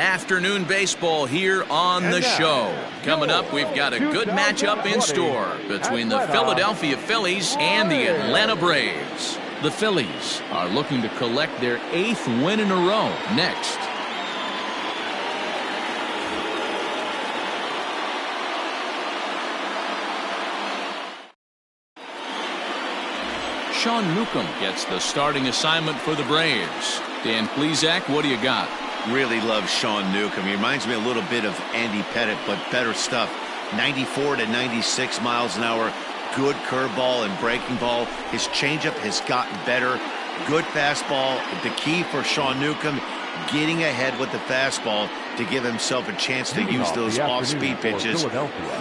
Afternoon baseball here on the show. Coming up, we've got a good matchup in store between the Philadelphia Phillies and the Atlanta Braves. The Phillies are looking to collect their 8th win in a row next. Sean Newcomb gets the starting assignment for the Braves. Dan Plesac, what do you got? Really love Sean Newcomb. He reminds me a little bit of Andy Pettit, but better stuff. 94 to 96 miles an hour. Good curveball and breaking ball. His changeup has gotten better. Good fastball. The key for Sean Newcomb, getting ahead with the fastball to give himself a chance to use those off-speed pitches.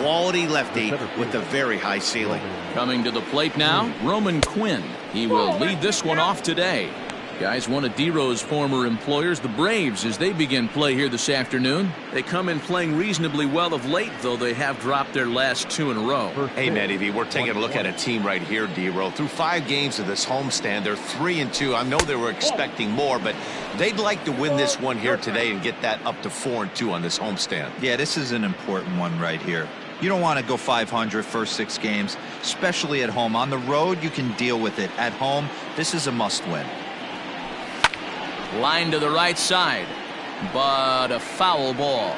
Quality lefty with a very high ceiling. Coming to the plate now, Roman Quinn. He will lead this one off today. Guys, one of D-Row's former employers, the Braves, as they begin play here this afternoon. They come in playing reasonably well of late, though they have dropped their last 2 in a row. Hey, Matty V, we're taking a look at a team right here, D-Row. Through 5 games of this homestand, they're 3-2. I know they were expecting more, but they'd like to win this one here today and get that up to 4-2 on this homestand. Yeah, this is an important one right here. You don't want to go 500 first 6 games, especially at home. On the road, you can deal with it. At home, this is a must-win. Line to the right side, but a foul ball.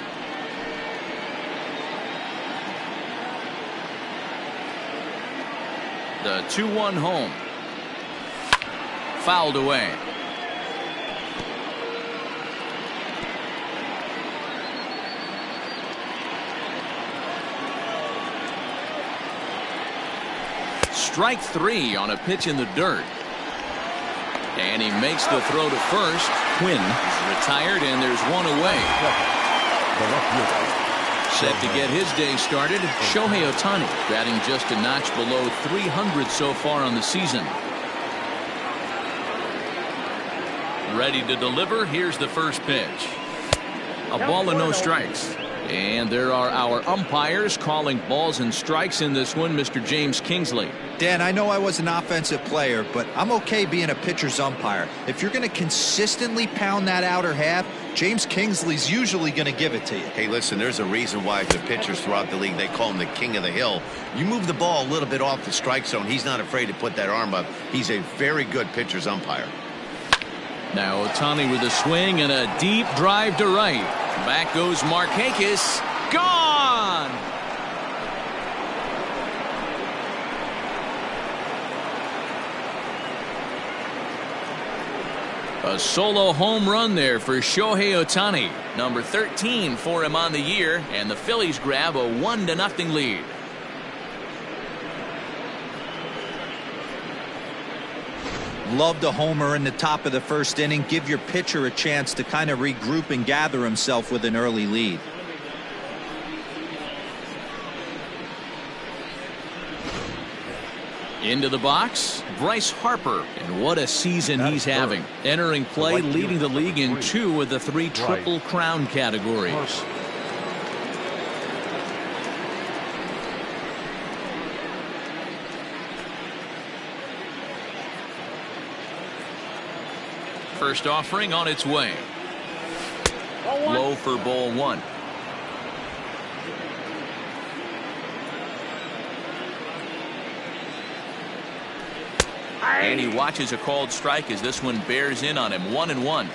The 2-1 home. Fouled away. Strike 3 on a pitch in the dirt. And he makes the throw to first. Quinn is retired, and there's one away. Set to get his day started, Shohei Otani, batting just a notch below 300 so far on the season. Ready to deliver. Here's the first pitch. A ball and no strikes. And there are our umpires calling balls and strikes in this one, Mr. James Kingsley. Dan, I know I was an offensive player, but I'm okay being a pitcher's umpire. If you're going to consistently pound that outer half, James Kingsley's usually going to give it to you. Hey, listen, there's a reason why the pitchers throughout the league, they call him the king of the hill. You move the ball a little bit off the strike zone, he's not afraid to put that arm up. He's a very good pitcher's umpire. Now Otani with a swing and a deep drive to right. Back goes Markakis. Gone! A solo home run there for Shohei Otani. Number 13 for him on the year, and the Phillies grab a 1-0 lead. Loved a homer in the top of the first inning. Give your pitcher a chance to kind of regroup and gather himself with an early lead. Into the box, Bryce Harper, and what a season he's having. Entering play, leading the league in 2 of the 3 Triple Crown categories. First offering on its way. Low for ball 1. And he watches a called strike as this one bears in on him. 1-1.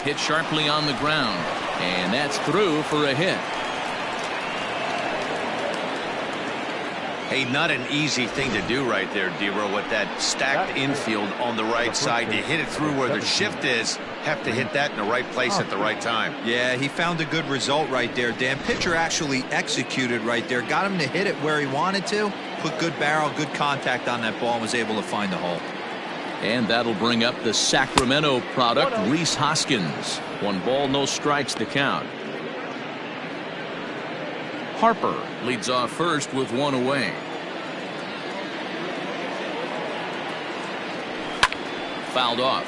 Hit sharply on the ground, and that's through for a hit. Hey, not an easy thing to do right there, D-Row, with that stacked infield on the right side. You hit it through where the shift is, have to hit that in the right place at the right time. Yeah, he found a good result right there, Dan. Pitcher actually executed right there. Got him to hit it where he wanted to. Put good barrel, good contact on that ball, and was able to find the hole. And that'll bring up the Sacramento product, Reese Hoskins. 1 ball, no strikes to count. Harper leads off first with 1 away. Fouled off.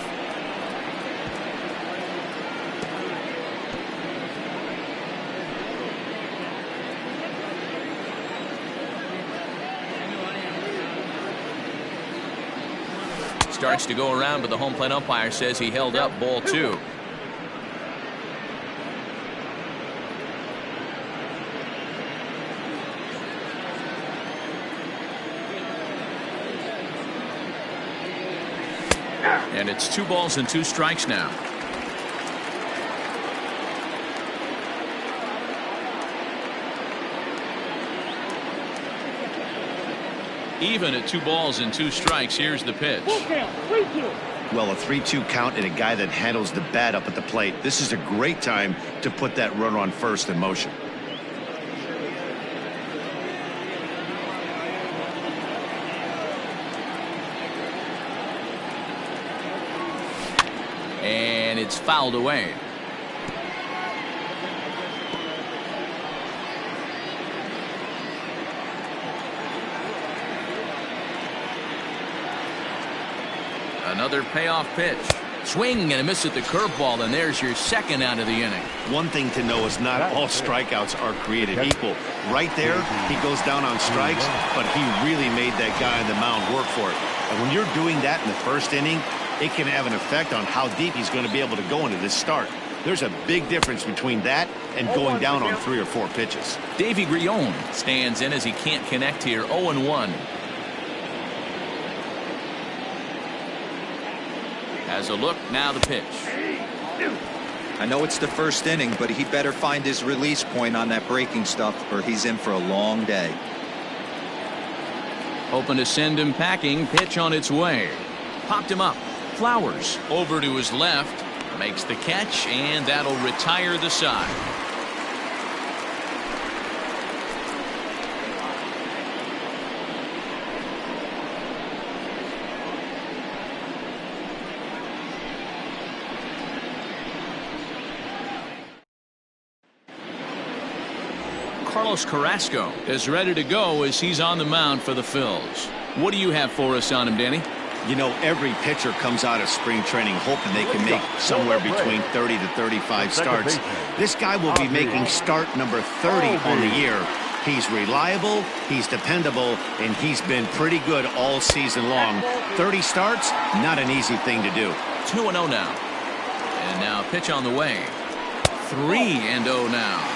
Starts to go around, but the home plate umpire says he held up ball 2. And it's 2 balls and 2 strikes now. Even at 2 balls and 2 strikes. Here's the pitch. Well, a 3-2 count and a guy that handles the bat up at the plate. This is a great time to put that runner on first in motion. And it's fouled away. Another payoff pitch. Swing and a miss at the curveball, and there's your second out of the inning. One thing to know is not all strikeouts are created equal. Right there, he goes down on strikes, but he really made that guy on the mound work for it. And when you're doing that in the first inning, it can have an effect on how deep he's going to be able to go into this start. There's a big difference between that and going down on 3 or 4 pitches. Dede Gregorius stands in as he can't connect here. 0-1. Has a look, now the pitch. I know it's the first inning, but he better find his release point on that breaking stuff or he's in for a long day. Hoping to send him packing. Pitch on its way. Popped him up. Flowers over to his left. Makes the catch, and that'll retire the side. Carlos Carrasco is ready to go as he's on the mound for the Phils. What do you have for us on him, Danny? You know, every pitcher comes out of spring training hoping they can make somewhere between 30 to 35 starts. This guy will be making start number 30 on the year. He's reliable, he's dependable, and he's been pretty good all season long. 30 starts, not an easy thing to do. 2-0 now. And now pitch on the way. 3-0 now.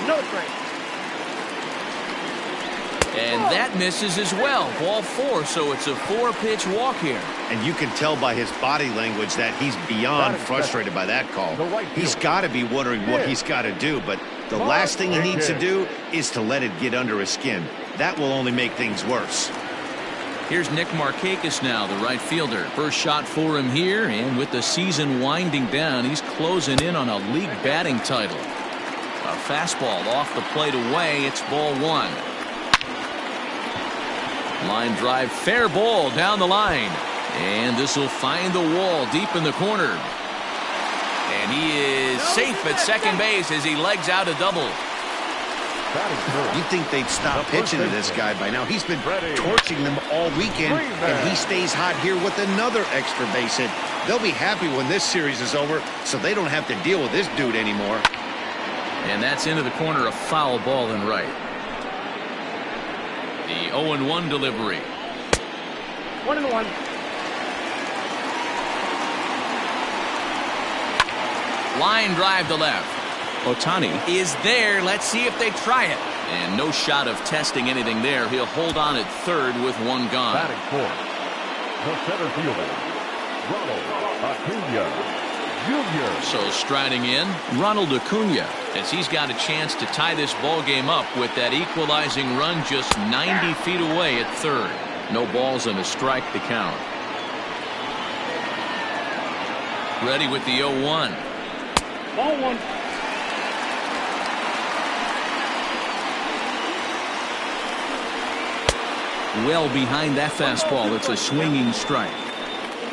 No strike. And that misses as well. Ball 4, so it's a 4-pitch walk here. And you can tell by his body language that he's beyond frustrated by that call. He's got to be wondering what he's got to do, but the last thing he needs to do is to let it get under his skin. That will only make things worse. Here's Nick Markakis now, the right fielder. First shot for him here, and with the season winding down, he's closing in on a league batting title. A fastball off the plate away. It's ball 1. Line drive, fair ball down the line. And this will find the wall deep in the corner. And he is safe at second base as he legs out a double. You'd think they'd stop pitching to this guy by now. He's been torching them all weekend, and he stays hot here with another extra base hit. They'll be happy when this series is over, so they don't have to deal with this dude anymore. And that's into the corner, a foul ball and right. The 0-1 delivery. 1-1. Line drive to left. Otani is there. Let's see if they try it. And no shot of testing anything there. He'll hold on at third with 1 gone. Batting fourth, the center fielder, Ronald Acuna Jr. So striding in, Ronald Acuna, as he's got a chance to tie this ball game up with that equalizing run just 90 feet away at third. No balls and a strike to count. Ready with the 0-1. Ball 1. Well behind that fastball. It's a swinging strike.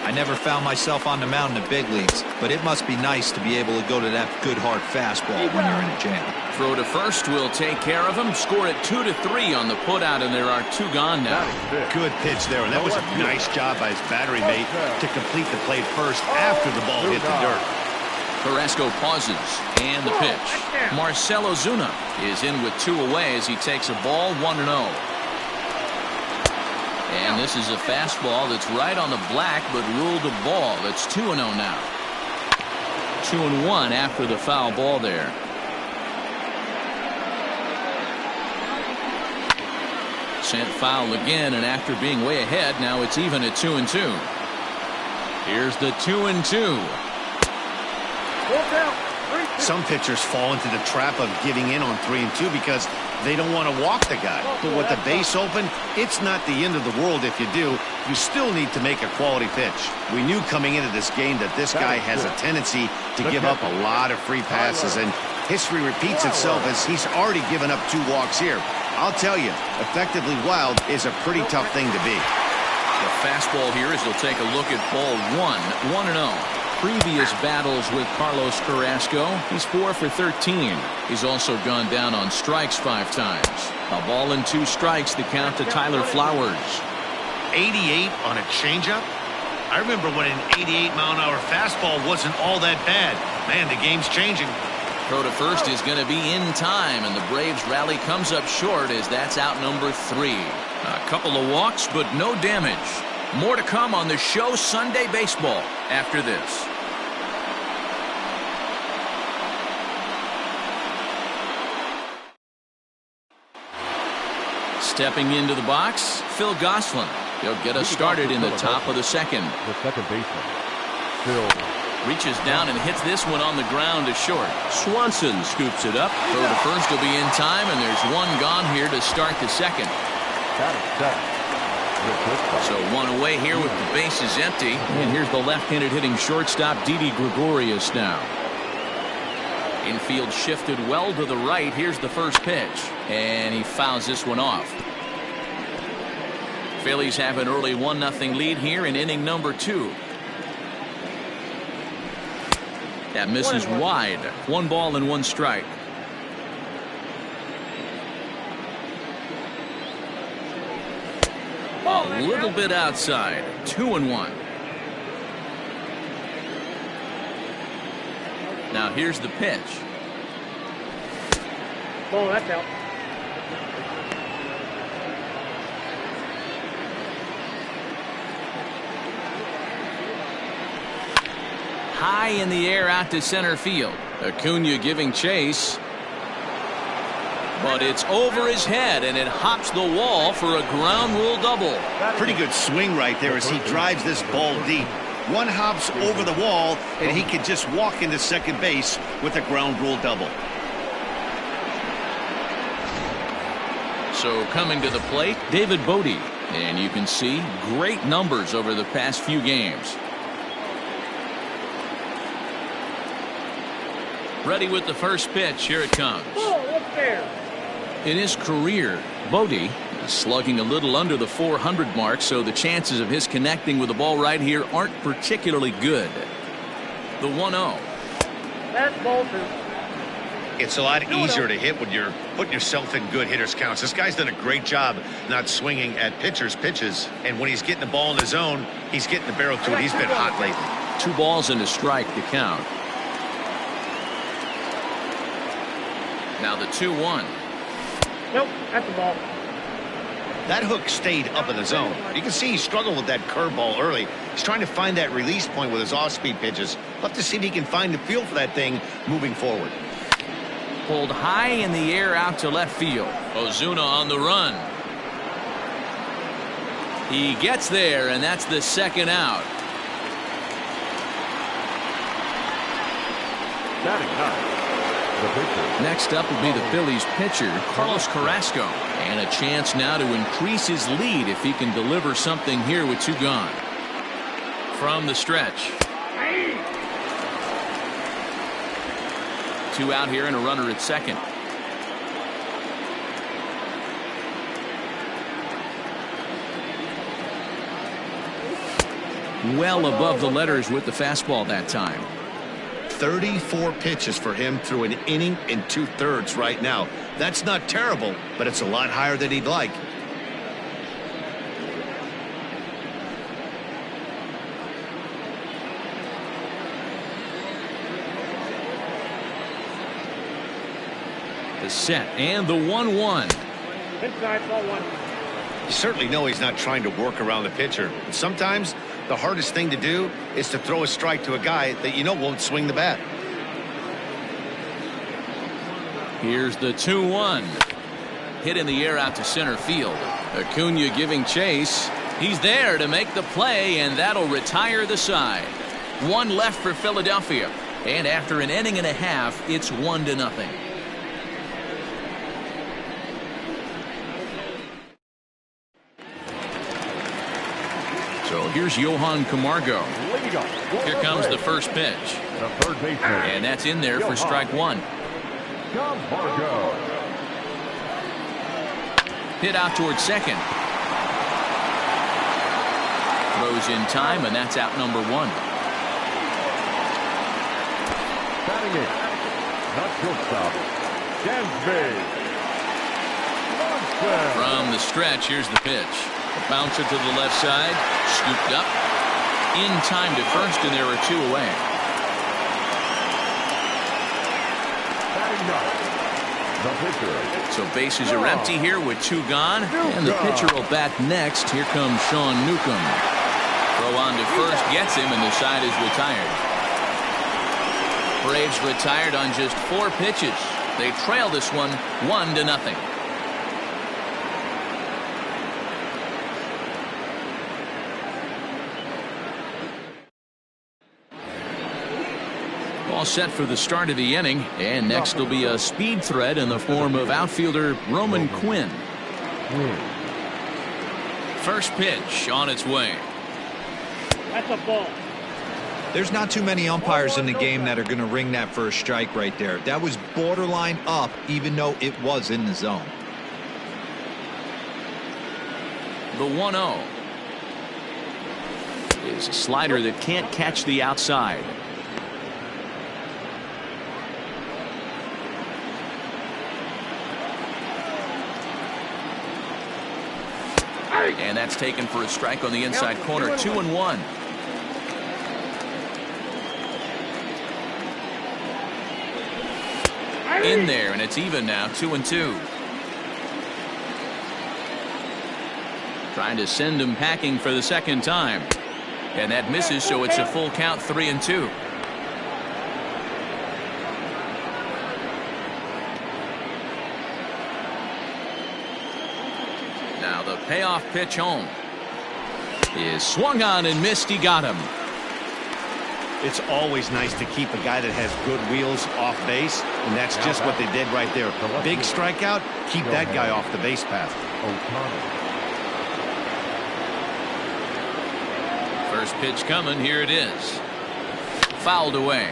I never found myself on the mound in the big leagues, but it must be nice to be able to go to that good hard fastball when you're in a jam. Throw to first will take care of him. Score it 2-3 on the putout, and there are 2 gone now. Good pitch there, and that was a nice job by his battery mate to complete the play first after the ball hit the dirt. Carrasco pauses, and the pitch. Marcell Ozuna is in with 2 away as he takes a ball 1-0. And this is a fastball that's right on the black, but ruled a ball. It's 2-0 now. 2-1 after the foul ball there. Sent foul again, and after being way ahead, now it's even at 2-2. Here's the 2-2. Some pitchers fall into the trap of giving in on 3-2 because they don't want to walk the guy. But with the base open, it's not the end of the world if you do. You still need to make a quality pitch. We knew coming into this game that this guy has a tendency to give up a lot of free passes, and history repeats itself as he's already given up 2 walks here. I'll tell you, effectively wild is a pretty tough thing to be. The fastball here as they'll take a look at ball 1-0. Previous battles with Carlos Carrasco, he's 4 for 13. He's also gone down on strikes 5 times. A ball and 2 strikes to count to Tyler Flowers. 88 on a changeup? I remember when an 88-mile-an-hour fastball wasn't all that bad. Man, the game's changing. Throw to first is going to be in time, and the Braves rally comes up short as that's out number 3. A couple of walks, but no damage. More to come on the show Sunday Baseball after this. Stepping into the box, Phil Gosselin. He'll get us started in the top of the second. The second baseman, Phil. Reaches down and hits this one on the ground to short. Swanson scoops it up. Throw to first will be in time, and there's one gone here to start the second. So 1 away here with the bases empty. And here's the left-handed hitting shortstop, Dede Gregorius now. Infield shifted well to the right. Here's the first pitch. And he fouls this one off. Phillies have an early 1-0 lead here in inning number 2. That misses wide. 1 ball and 1 strike. A little bit outside. 2-1. Now here's the pitch. Oh, that's out. High in the air out to center field. Acuna giving chase. But it's over his head, and it hops the wall for a ground rule double. Pretty good swing right there as he drives this ball deep. 1 hops over the wall, and he can just walk into second base with a ground rule double. So coming to the plate, David Bodie. And you can see great numbers over the past few games. Ready with the first pitch. Here it comes. Oh, look there. In his career, Bodie is slugging a little under the 400 mark, so the chances of his connecting with the ball right here aren't particularly good. The 1-0. That's ball 2. It's a lot easier to hit when you're putting yourself in good hitters' counts. This guy's done a great job not swinging at pitchers' pitches, and when he's getting the ball in his zone, he's getting the barrel to it. He's been hot lately. 2 balls and a strike to count. Now the 2-1. Nope, that's a ball. That hook stayed up in the zone. You can see he struggled with that curveball early. He's trying to find that release point with his off-speed pitches. We'll have to see if he can find the feel for that thing moving forward. Pulled high in the air out to left field. Ozuna on the run. He gets there, and that's the second out. Next up will be the Phillies pitcher, Carlos Carrasco. And a chance now to increase his lead if he can deliver something here with 2 gone. From the stretch. 2 out here and a runner at second. Well above the letters with the fastball that time. 34 pitches for him through an inning and 2/3 right now. That's not terrible, but it's a lot higher than he'd like. The set and the 1-1. Inside, ball 1. You certainly know he's not trying to work around the pitcher. And sometimes the hardest thing to do is to throw a strike to a guy that you know won't swing the bat. Here's the 2-1. Hit in the air out to center field. Acuna giving chase. He's there to make the play, and that'll retire the side. One left for Philadelphia. And after an inning and a half, it's 1-0. So here's Johann Camargo. Here comes the first pitch. The third baseman. And that's in there for strike one. Camargo. Hit out towards second. Throws in time, and that's out number one. Batting it. Not shortstop. Dansby Swanson. From the stretch, here's the pitch. A bouncer to the left side. Scooped up. In time to first, and there are two away. Batting ninth. The pitcher. So bases are empty here with two gone. And the pitcher will bat next. Here comes Newcomb. Throw on to first, gets him, and the side is retired. Braves retired on just 4 pitches. They trail this one 1-0. All set for the start of the inning, and next will be a speed threat in the form of outfielder Roman Quinn. First pitch on its way. That's a ball. There's not too many umpires in the game that are going to ring that first strike right there. That was borderline up, even though it was in the zone. The 1-0 is a slider that can't catch the outside. And that's taken for a strike on the inside corner. 2-1. In there, and it's even now. 2-2. Trying to send him packing for the second time, and that misses, so it's a full count. 3-2. Now the payoff pitch home is swung on and missed. He got him. It's always nice to keep a guy that has good wheels off base, and that's just what they did right there. Big strikeout, keep that guy off the base path. First pitch coming. Here it is. Fouled away.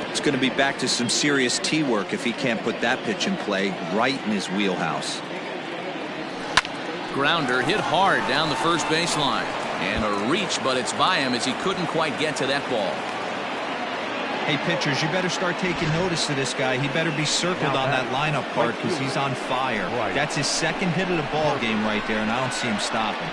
It's going to be back to some serious tee work if he can't put that pitch in play right in his wheelhouse. Grounder hit hard down the first baseline. And a reach, but it's by him as he couldn't quite get to that ball. Hey, pitchers, you better start taking notice of this guy. He better be circled on that lineup card because he's on fire. That's his second hit of the ball game right there, and I don't see him stopping.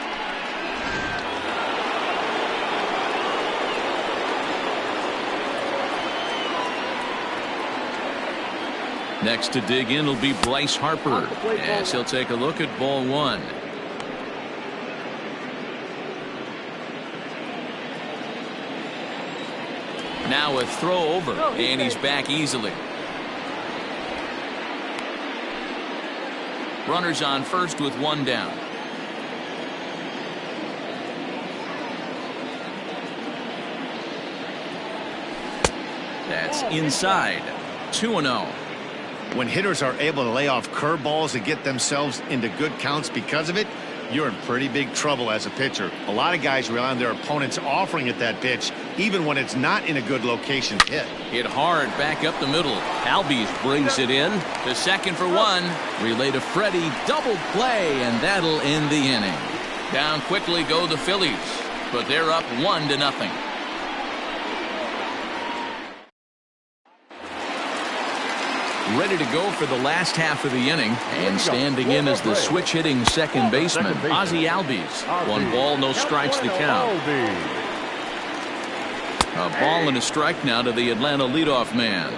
Next to dig in will be Bryce Harper, as he'll take a look at ball one. Now a throw over, and he's back easily. Runners on first with one down. That's inside. 2-0. When hitters are able to lay off curveballs and get themselves into good counts because of it, you're in pretty big trouble as a pitcher. A lot of guys rely on their opponents offering at that pitch, even when it's not in a good location to hit. Hit hard back up the middle. Albies brings it in to second for one. Relay to Freddie. Double play, and that'll end the inning. Down quickly go the Phillies, but they're up 1-0. Ready to go for the last half of the inning, and standing in as the switch hitting second baseman, Ozzie Albies. 1 ball, no strikes the count. A ball and a strike now to the Atlanta leadoff man.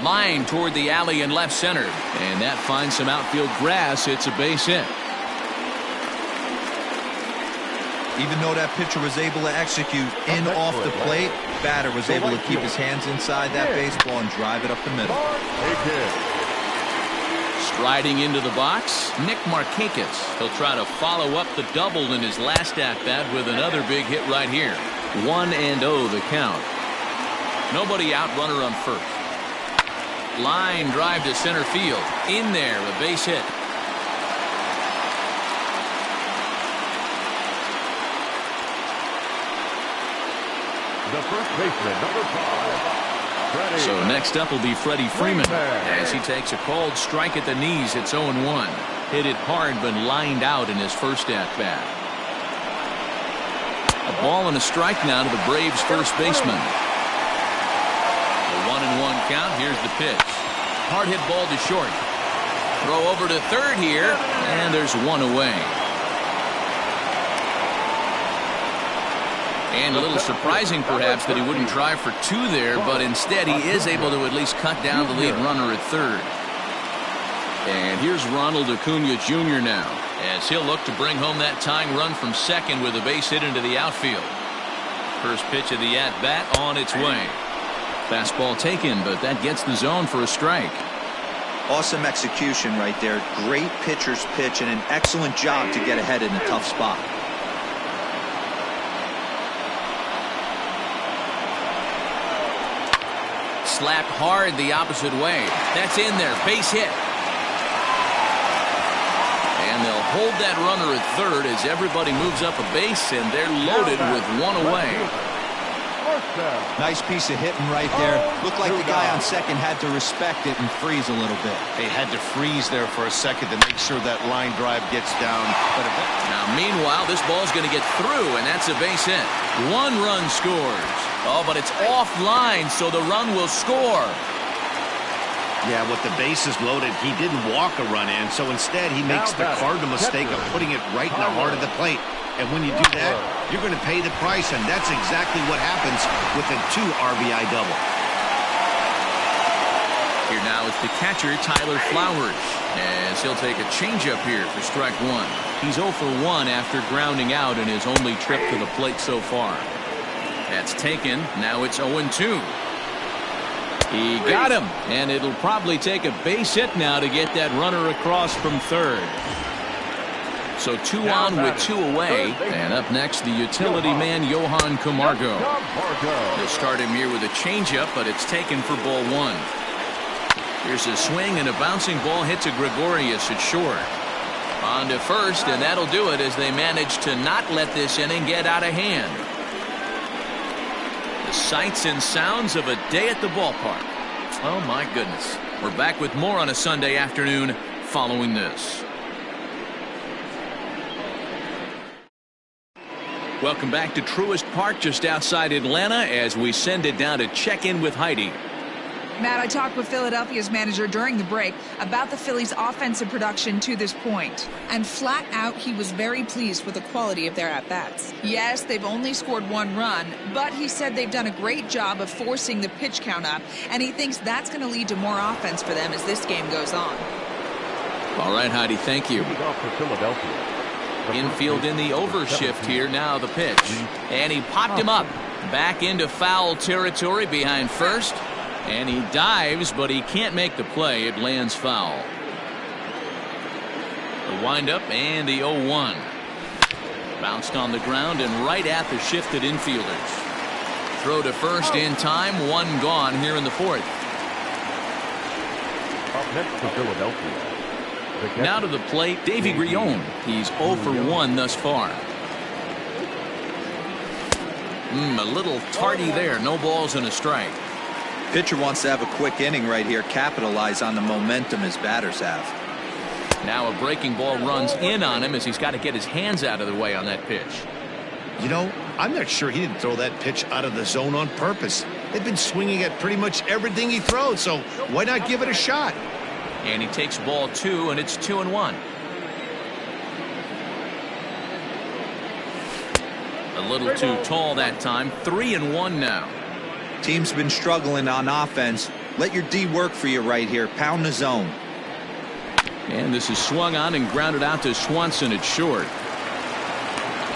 Line toward the alley in left center. And that finds some outfield grass. It's a base hit. Even though that pitcher was able to execute in off the plate, batter was able to keep his hands inside that baseball and drive it up the middle. Striding into the box, Nick Markakis. He'll try to follow up the double in his last at-bat with another big hit right here. 1-0 the count. Nobody out, runner on first. Line drive to center field. In there, a base hit. The first baseman, number 5, Freddie. So next up will be Freddie Freeman as he takes a called strike at the knees. It's 0-1. Hit it hard but lined out in his first at-bat. A ball and a strike now to the Braves' first baseman. The 1-1 count. Here's the pitch. Hard hit ball to short. Throw over to third here, and there's one away. And a little surprising, perhaps, that he wouldn't try for 2 there, but instead he is able to at least cut down the lead runner at third. And here's Ronald Acuna Jr. now, as he'll look to bring home that tying run from second with a base hit into the outfield. First pitch of the at-bat on its way. Fastball taken, but that gets the zone for a strike. Awesome execution right there. Great pitcher's pitch and an excellent job to get ahead in a tough spot. Slapped hard the opposite way. That's in there. Base hit. And they'll hold that runner at third as everybody moves up a base, and they're loaded with one away. Nice piece of hitting right there. Looked like the guy on second had to respect it and freeze a little bit. They had to freeze there for a second to make sure that line drive gets down. Now, meanwhile, this ball's going to get through, and that's a base hit. 1 run scores. Oh, but it's offline, so the run will score. Yeah, with the bases loaded, he didn't walk a run in, so instead he makes the cardinal mistake of putting it right in the heart of the plate. And when you do that, you're going to pay the price, and that's exactly what happens with a 2 RBI double. Here now is the catcher, Tyler Flowers, as he'll take a changeup here for strike 1. He's 0 for 1 after grounding out in his only trip to the plate so far. That's taken. Now it's 0-2. He got him, and it'll probably take a base hit now to get that runner across from third. So 2 on with 2 away, and up next the utility man Johann Camargo. They'll start him here with a changeup, but it's taken for ball 1. Here's a swing, and a bouncing ball hit to Gregorius at short. On to first, and that'll do it as they manage to not let this inning get out of hand. The sights and sounds of a day at the ballpark. Oh my goodness. We're back with more on a Sunday afternoon following this. Welcome back to Truist Park just outside Atlanta as we send it down to check in with Heidi. Matt, I talked with Philadelphia's manager during the break about the Phillies' offensive production to this point. And flat out, he was very pleased with the quality of their at-bats. Yes, they've only scored 1 run, but he said they've done a great job of forcing the pitch count up, and he thinks that's going to lead to more offense for them as this game goes on. All right, Heidi, thank you. Infield in the overshift here. Now the pitch. And he popped him up. Back into foul territory behind first. And he dives, but he can't make the play. It lands foul. The windup and the 0-1. Bounced on the ground and right at the shifted infielders. Throw to first in time. 1 gone here in the 4th. Up next to Philadelphia. Now to the plate, Dede Gregorius. He's 0 for 1 thus far. A little tardy there. No balls and a strike. Pitcher wants to have a quick inning right here, capitalize on the momentum his batters have. Now a breaking ball runs in on him as he's got to get his hands out of the way on that pitch. You know, I'm not sure he didn't throw that pitch out of the zone on purpose. They've been swinging at pretty much everything he throws, so why not give it a shot? And he takes ball 2, and it's 2-1. A little too tall that time. 3-1 now. Team's been struggling on offense. Let your D work for you right here. Pound the zone. And this is swung on and grounded out to Swanson at short.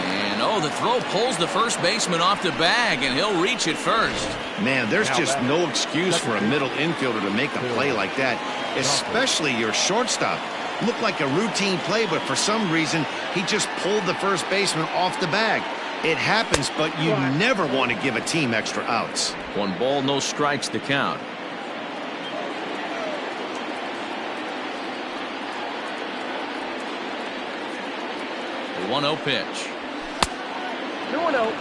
And oh, the throw pulls the first baseman off the bag, and he'll reach it first. Man, there's just no excuse for a middle infielder to make a play like that, especially your shortstop. Looked like a routine play, but for some reason, he just pulled the first baseman off the bag. It happens, but you never want to give a team extra outs. 1 ball, no strikes the count. The 1-0 pitch. 2-0.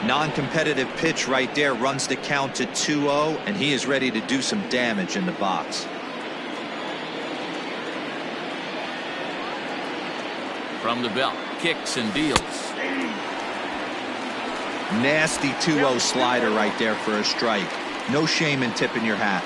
Non-competitive pitch right there runs the count to 2-0, and he is ready to do some damage in the box. From the belt, kicks and deals. Nasty 2-0 slider right there for a strike. No shame in tipping your hat.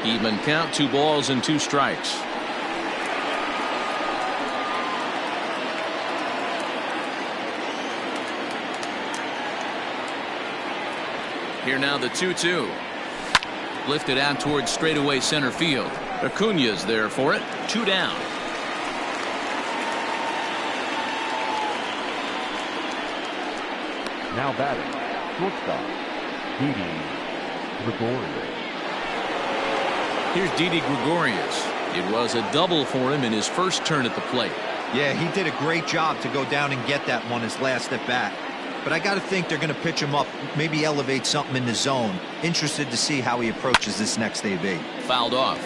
Even count, 2 balls and 2 strikes. Here now the 2-2. Lifted out towards straightaway center field. Acuña's there for it. 2 down. Now batting, shortstop, Dede Gregorius. Here's Dede Gregorius. It was a double for him in his first turn at the plate. Yeah, he did a great job to go down and get that one his last at bat. But I got to think they're going to pitch him up, maybe elevate something in the zone. Interested to see how he approaches this next AB. Fouled off.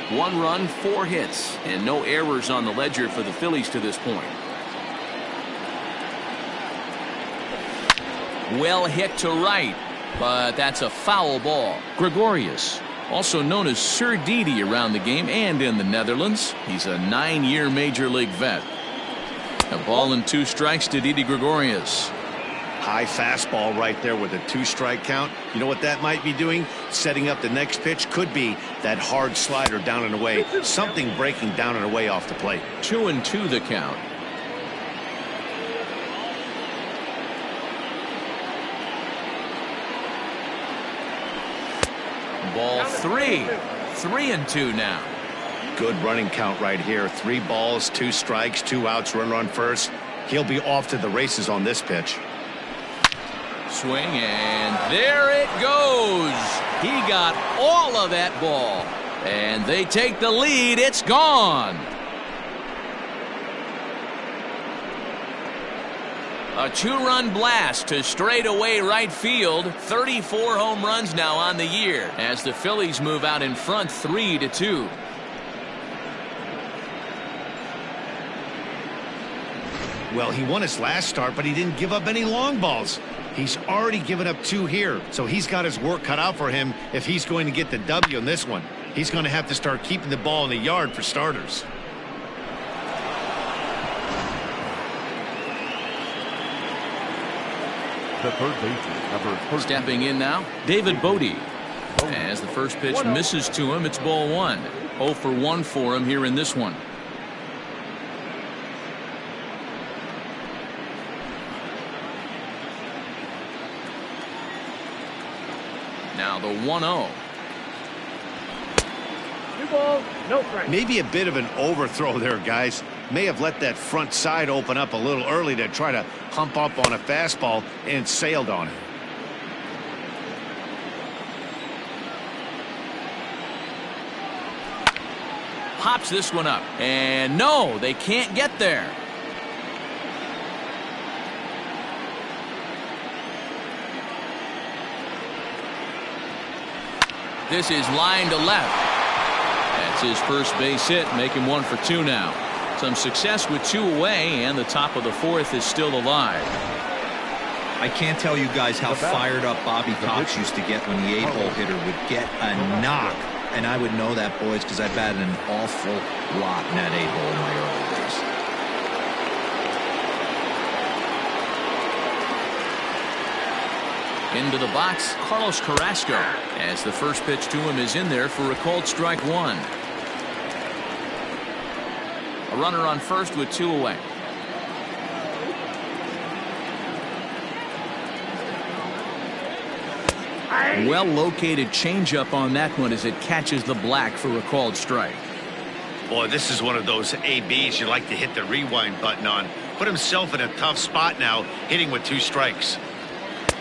1 run, 4 hits, and no errors on the ledger for the Phillies to this point. Well hit to right, but that's a foul ball. Gregorius, also known as Sir Dede around the game and in the Netherlands. He's a 9-year major league vet. A ball and 2 strikes to Dede Gregorius. High fastball right there with a 2-strike count. You know what that might be doing? Setting up the next pitch. Could be that hard slider down and away. Something breaking down and away off the plate. 2-2 the count. Ball 3. 3-2 now. Good running count right here. 3 balls, 2 strikes, 2 outs, runner on first. He'll be off to the races on this pitch. Swing, and there it goes. He got all of that ball, and they take the lead. It's gone. A 2-run blast to straightaway right field. 34 home runs now on the year as the Phillies move out in front 3-2. Well, he won his last start, but he didn't give up any long balls. He's already given up 2 here, so he's got his work cut out for him if he's going to get the W in this one. He's going to have to start keeping the ball in the yard for starters. The third baseman, number 13. Stepping in now, David Bodie. As the first pitch misses to him, it's ball 1. 0 for 1 for him here in this one. Now the 1-0. 2 balls, no strikes. Maybe a bit of an overthrow there, guys. May have let that front side open up a little early to try to hump up on a fastball and sailed on it. Pops this one up, and no, they can't get there. This is line to left. That's his first base hit, making 1 for 2 now. Some success with 2 away, and the top of the 4th is still alive. I can't tell you guys how fired up Bobby Cox used to get when the 8-hole hitter would get a knock. And I would know that, boys, because I batted an awful lot in that 8-hole in my early days. Into the box, Carlos Carrasco, as the first pitch to him is in there for a called strike one. A runner on first with 2 away. Well located changeup on that one as it catches the black for a called strike. Boy, this is one of those ABs you like to hit the rewind button on. Put himself in a tough spot now, hitting with 2 strikes.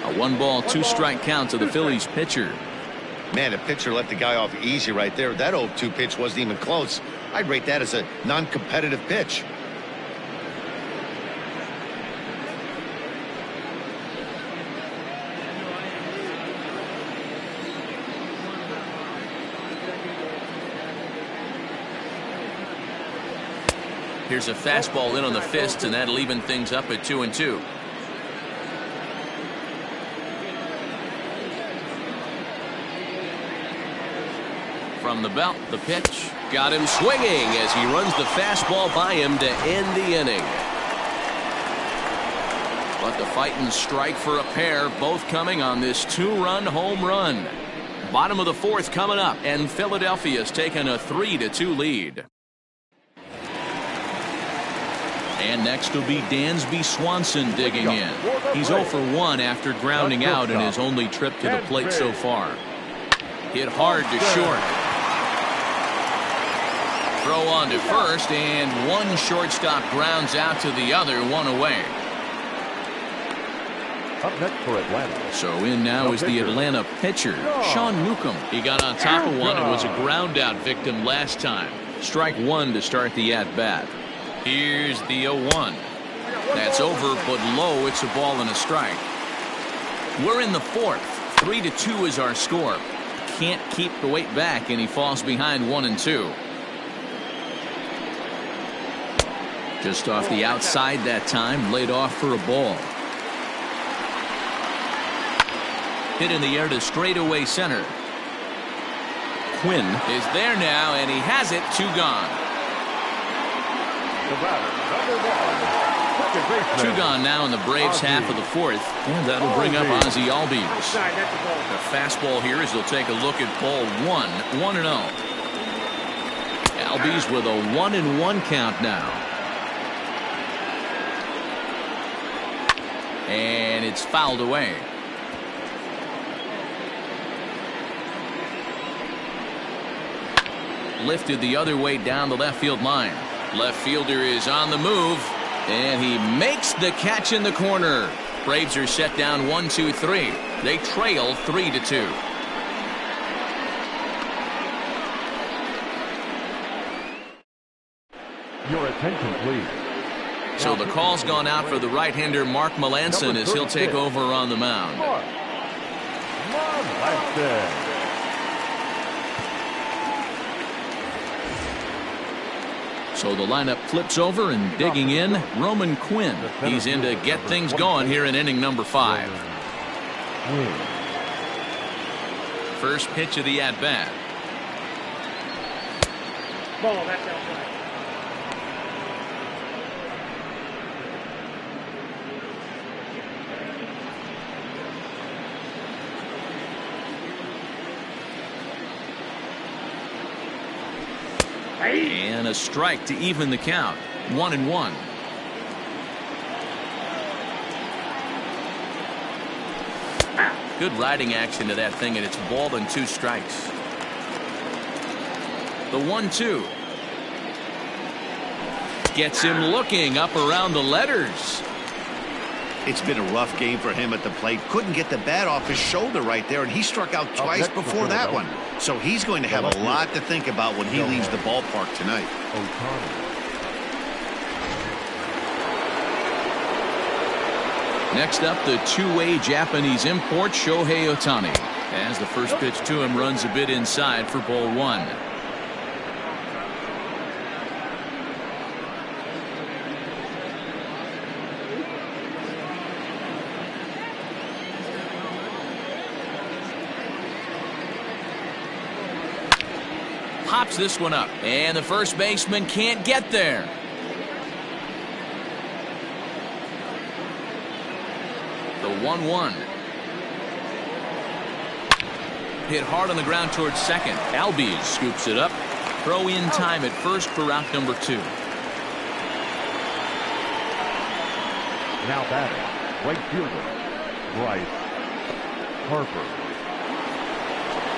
A 1-ball, 2-strike count to the Phillies pitcher. Man, the pitcher let the guy off easy right there. That 0-2 pitch wasn't even close. I'd rate that as a non-competitive pitch. Here's a fastball in on the fist, and that'll even things up at 2-2. From the belt, the pitch. Got him swinging as he runs the fastball by him to end the inning. But the fighting strike for a pair, both coming on this 2-run home run. Bottom of the 4th coming up, and Philadelphia's taken a 3-2 lead. And next will be Dansby Swanson digging in. He's 0 for 1 after grounding out in his only trip to the plate so far. Hit hard to short. Throw on to first, and one shortstop grounds out to the other, 1 away. Up next for Atlanta. So in now is the Atlanta pitcher, Sean Newcomb. He got on top of one and was a ground out victim last time. Strike 1 to start the at-bat. Here's the 0-1. That's over, but low. It's a ball and a strike. We're in the 4th. 3-2 is our score. Can't keep the weight back, and he falls behind 1-2. Just off the outside that time, laid off for a ball. Hit in the air to straightaway center. Quinn is there now, and he has it. 2 gone. The batter, number 1, Two gone now in the Braves half of the 4th, and that'll bring up Ozzie Albies. The fastball here as they'll take a look at ball 1, 1-0. Albies with a 1-1 count now. And it's fouled away. Lifted the other way down the left field line. Left fielder is on the move, and he makes the catch in the corner. Braves are set down 1-2-3. They trail 3-2. Your attention, please. So the call's gone out for the right-hander Mark Melanson as he'll take over on the mound. So the lineup flips over, and digging in, Roman Quinn. He's in to get things going here in inning number 5. First pitch of the at-bat. Ball, that's outside. And a strike to even the count. 1-1. Good riding action to that thing, and it's ball and 2 strikes. The 1-2. Gets him looking up around the letters. It's been a rough game for him at the plate. Couldn't get the bat off his shoulder right there, and he struck out twice before that one. So he's going to have a lot to think about when he leaves the ballpark tonight. Next up, the two-way Japanese import Shohei Otani, as the first pitch to him runs a bit inside for ball 1. Pops this one up, and the first baseman can't get there. The 1-1. Hit hard on the ground towards second. Albies scoops it up. Throw in time at first for route number 2. Now batting, right fielder, Bryce Harper.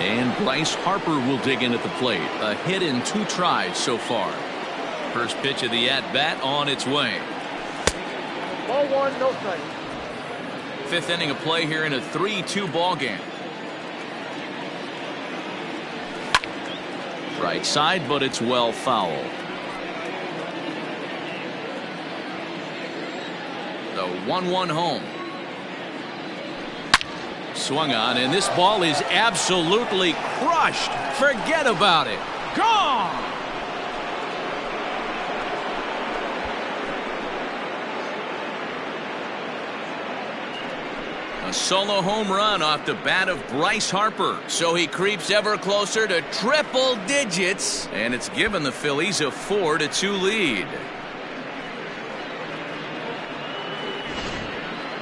And Bryce Harper will dig in at the plate. A hit in 2 tries so far. First pitch of the at-bat on its way. Ball 1, no strike. 5th inning of play here in a 3-2 ball game. Right side, but it's well foul. The 1-1 home. Swung on, and this ball is absolutely crushed. Forget about it. Gone! A solo home run off the bat of Bryce Harper. So he creeps ever closer to triple digits, and it's given the Phillies a 4-2 lead.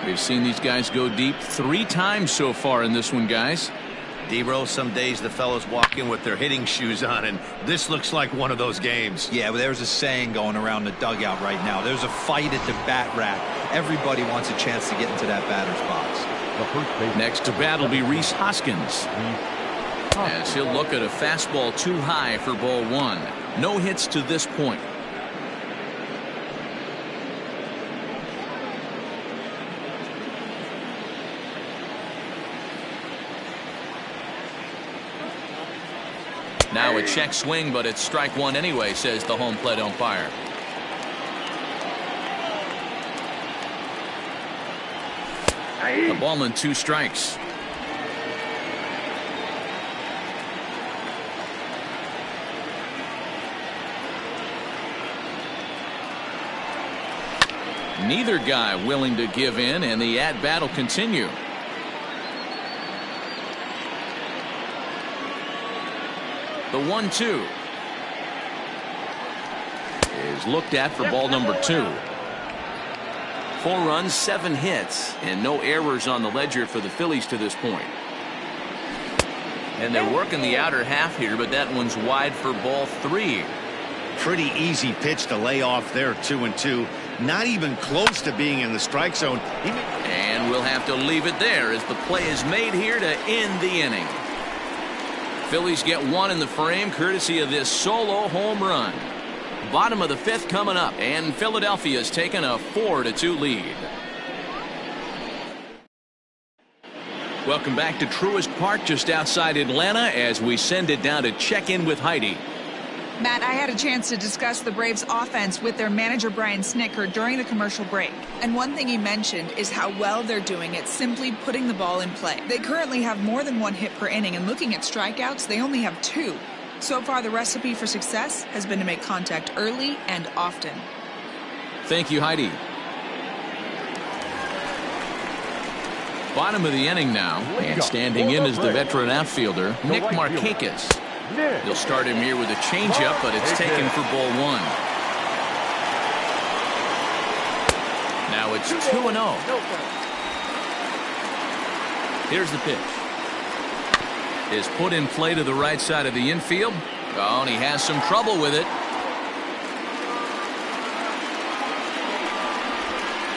We've seen these guys go deep 3 times so far in this one, guys. D-Row, some days the fellas walk in with their hitting shoes on, and this looks like one of those games. Yeah, but there's a saying going around the dugout right now. There's a fight at the bat rack. Everybody wants a chance to get into that batter's box. Next to bat will be Reese Hoskins, as he'll look at a fastball too high for ball 1. No hits to this point. Now a check swing, but it's strike 1 anyway, says the home plate umpire. A ball and 2 strikes. Neither guy willing to give in, and the at-bat will continue. The 1-2 is looked at for ball number 2. 4 runs, 7 hits, and no errors on the ledger for the Phillies to this point. And they're working the outer half here, but that one's wide for ball 3. Pretty easy pitch to lay off there, 2-2. Not even close to being in the strike zone. And we'll have to leave it there as the play is made here to end the inning. Phillies get 1 in the frame courtesy of this solo home run. Bottom of the 5th coming up, and Philadelphia's taken a 4-2 lead. Welcome back to Truist Park just outside Atlanta as we send it down to check in with Heidi. Matt, I had a chance to discuss the Braves offense with their manager Brian Snitker during the commercial break. And one thing he mentioned is how well they're doing at simply putting the ball in play. They currently have more than 1 hit per inning, and looking at strikeouts, they only have 2. So far, the recipe for success has been to make contact early and often. Thank you, Heidi. Bottom of the inning now, and standing in is the veteran outfielder, Nick Markakis. They'll start him here with a changeup, but it's taken for ball 1. Now it's 2-0. Here's the pitch. Is put in play to the right side of the infield. Oh, and he has some trouble with it.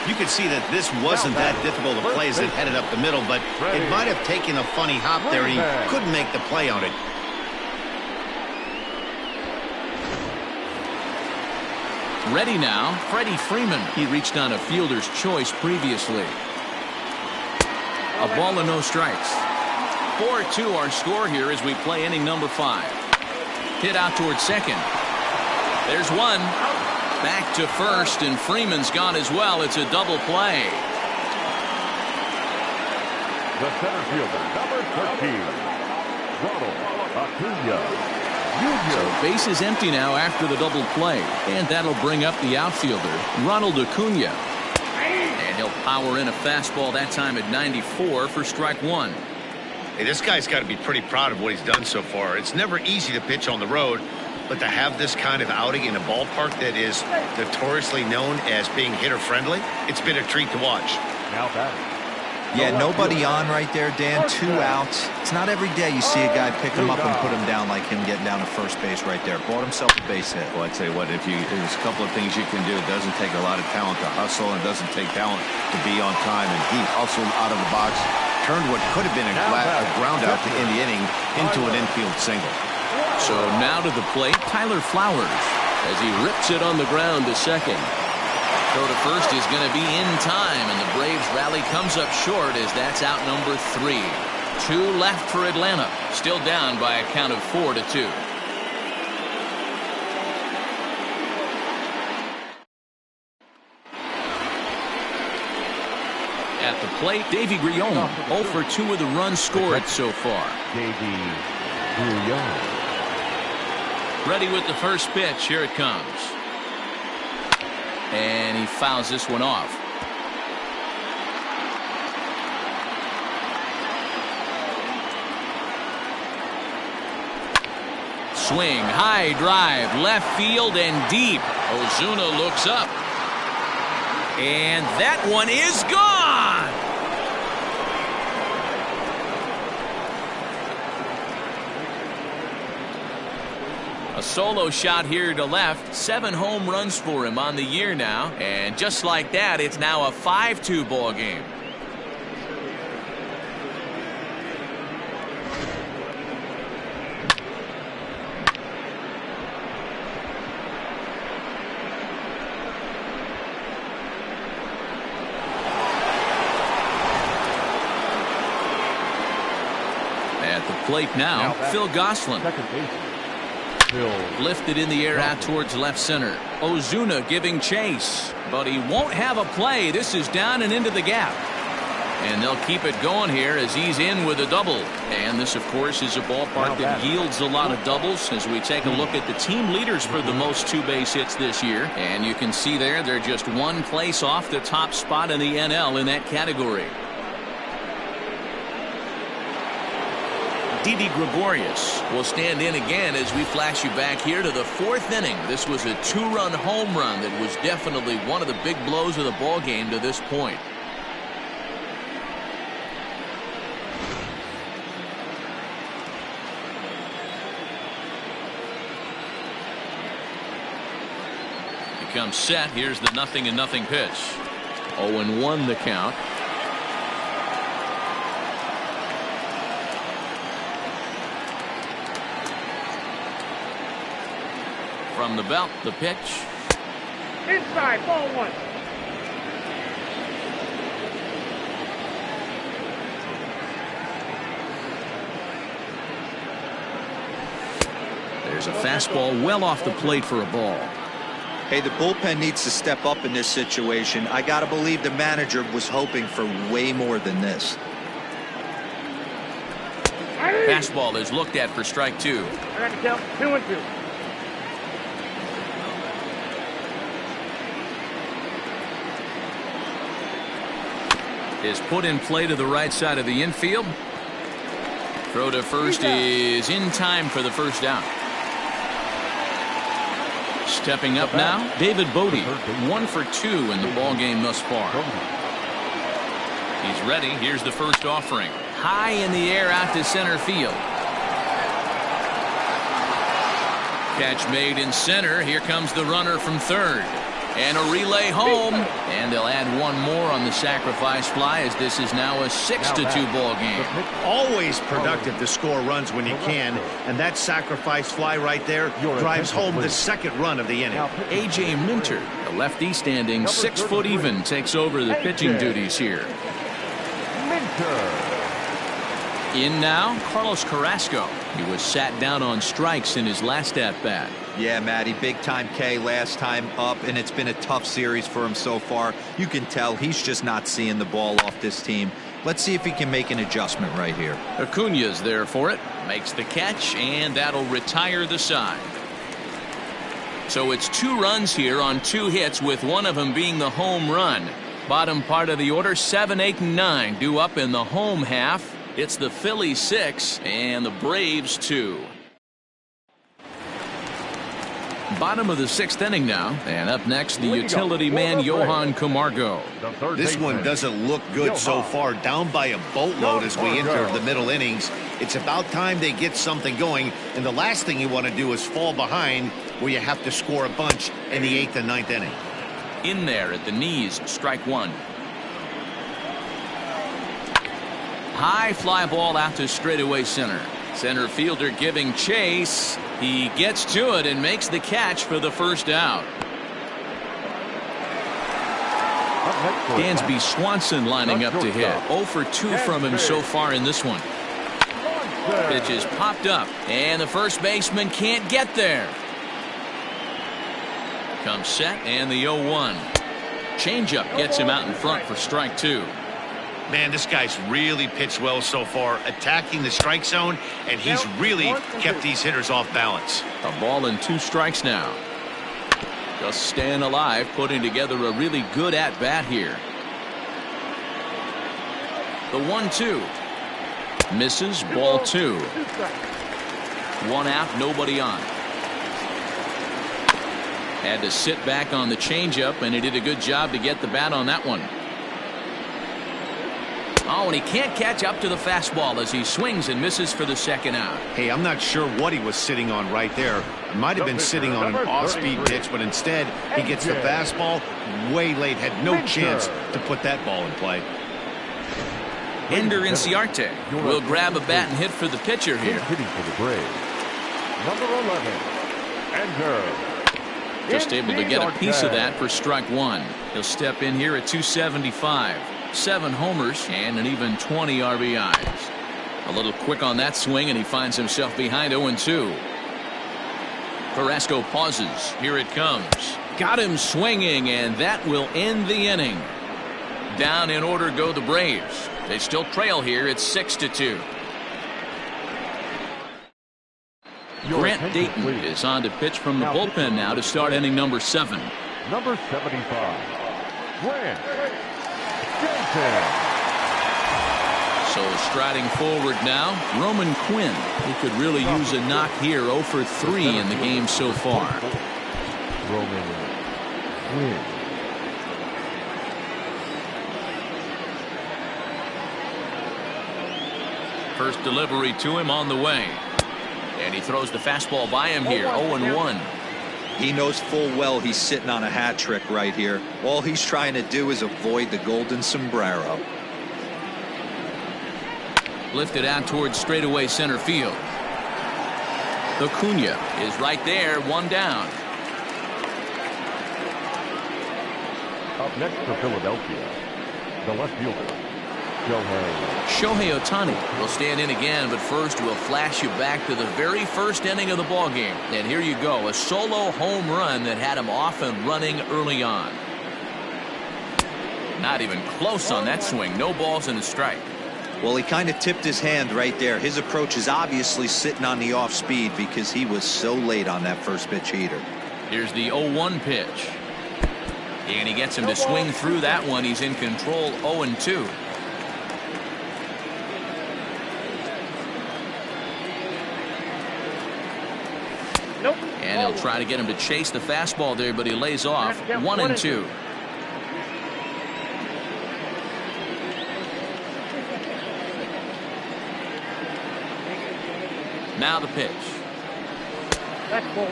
You could see that this wasn't that difficult to play as it headed up the middle, but it might have taken a funny hop there. He couldn't make the play on it. Ready now, Freddie Freeman. He reached on a fielder's choice previously. A ball and no strikes. 4-2 our score here as we play inning number 5. Hit out towards second. There's one. Back to first, and Freeman's gone as well. It's a double play. The center fielder, number 13, Acuna. So base is empty now after the double play, and that'll bring up the outfielder, Ronald Acuna. And he'll power in a fastball that time at 94 for strike 1. Hey, this guy's got to be pretty proud of what he's done so far. It's never easy to pitch on the road, but to have this kind of outing in a ballpark that is notoriously known as being hitter-friendly, it's been a treat to watch. Now batting, Yeah, nobody on right there, Dan. 2 outs. It's not every day you see a guy pick him up and put him down like him getting down to first base right there. Bought himself a base hit. Well, I'd say what, there's a couple of things you can do. It doesn't take a lot of talent to hustle, and it doesn't take talent to be on time. And he hustled out of the box, turned what could have been a ground out to end the inning into an infield single. So now to the plate, Tyler Flowers, as he rips it on the ground to second. Throw to first is going to be in time, and the Braves rally comes up short as that's out number 3. 2 left for Atlanta, still down by a count of 4-2. At the plate, Dede Gregorius, 0 for 2 with the runs scored so far. Dede Gregorius. Ready with the first pitch. Here it comes. And he fouls this one off. Swing, high drive, left field and deep. Ozuna looks up. And that one is gone. A solo shot here to left. 7 home runs for him on the year now. And just like that, it's now a 5-2 ball game. At the plate now Phil Gosselin. Second base. Lifted in the air out towards left center. Ozuna giving chase, but he won't have a play. This is down and into the gap. And they'll keep it going here as he's in with a double. And this, of course, is a ballpark that yields a lot of doubles as we take a look at the team leaders for the most 2 base hits this year. And you can see there, they're just 1 place off the top spot in the NL in that category. Dede Gregorius will stand in again as we flash you back here to the 4th inning. This was a 2-run home run that was definitely one of the big blows of the ball game to this point. He comes set. Here's the 0-0 pitch. 0-1 the count. From the belt, the pitch. Inside, ball 1. There's a fastball well off the plate for a ball. Hey, the bullpen needs to step up in this situation. I got to believe the manager was hoping for way more than this. Fastball is looked at for strike 2. I got to count 2-2. Is put in play to the right side of the infield. Throw to first is in time for the first down. Stepping up now, David Bodie, 1 for 2 in the ball game thus far. He's ready. Here's the first offering. High in the air out to center field. Catch made in center. Here comes the runner from third. And a relay home. And they'll add 1 more on the sacrifice fly as this is now a 6-2 ball game. Always productive to score runs when you can. And that sacrifice fly right there drives home the 2nd run of the inning. A.J. Minter, the lefty standing 6 foot even, takes over the pitching duties here. In now, Carlos Carrasco. He was sat down on strikes in his last at-bat. Yeah, Matty, big-time K last time up, and it's been a tough series for him so far. You can tell he's just not seeing the ball off this team. Let's see if he can make an adjustment right here. Acuña's there for it. Makes the catch, and that'll retire the side. So it's 2 runs here on 2 hits, with one of them being the home run. Bottom part of the order, 7, 8, and 9 due up in the home half. It's the Phillies 6 and the Braves 2. Bottom of the 6th inning now, and up next the utility man Johann Camargo. This one doesn't look good so far. Down by a boatload as we enter the middle innings. It's about time they get something going, and the last thing you want to do is fall behind where you have to score a bunch in the 8th and 9th inning. In there at the knees, strike one. High fly ball out to straightaway center. Center fielder giving chase. He gets to it and makes the catch for the first out. Dansby Swanson lining up to hit. 0 for 2 from him so far in this one. Pitch is popped up, and the first baseman can't get there. Comes set, and the 0-1. Changeup gets him out in front for strike two. Man, this guy's really pitched well so far, attacking the strike zone, and he's really kept these hitters off balance. A ball and 2 strikes now. Just staying alive, putting together a really good at-bat here. The 1-2. Misses, ball 2. 1 out, nobody on. Had to sit back on the changeup, and he did a good job to get the bat on that one. Oh, and he can't catch up to the fastball as he swings and misses for the second out. Hey, I'm not sure what he was sitting on right there. Might have been sitting on an off-speed pitch, but instead he gets the fastball way late. Had no chance to put that ball in play. Ender Inciarte will grab a bat and hit for the pitcher here. Hitting for the Braves, number 11, Ender. Just able to get a piece of that for strike one. He'll step in here at 275. 7 homers and an even 20 RBIs. A little quick on that swing, and he finds himself behind 0-2. Carrasco pauses. Here it comes. Got him swinging, and that will end the inning. Down in order go the Braves. They still trail here. It's 6-2. Grant Dayton is on to pitch from the bullpen now to start inning number 7. Number 75, Grant Dayton. So striding forward now, Roman Quinn. He could really use a knock here. 0 for 3 in the game so far. Roman Quinn. First delivery to him on the way. And he throws the fastball by him here. 0-1. He knows full well he's sitting on a hat trick right here. All he's trying to do is avoid the golden sombrero. Lifted out towards straightaway center field. Acuna is right there, 1 down. Up next for Philadelphia, the left fielder, Shohei Otani will stand in again, but first we'll flash you back to the very first inning of the ball game. And here you go, a solo home run that had him off and running early on. Not even close on that swing. No balls and a strike. Well, he kind of tipped his hand right there. His approach is obviously sitting on the off speed because he was so late on that first pitch heater. Here's the 0-1 pitch. And he gets him to swing through that one. He's in control. 0-2. And he'll try to get him to chase the fastball there, but he lays off. 1-2. Now the pitch. That's ball 2.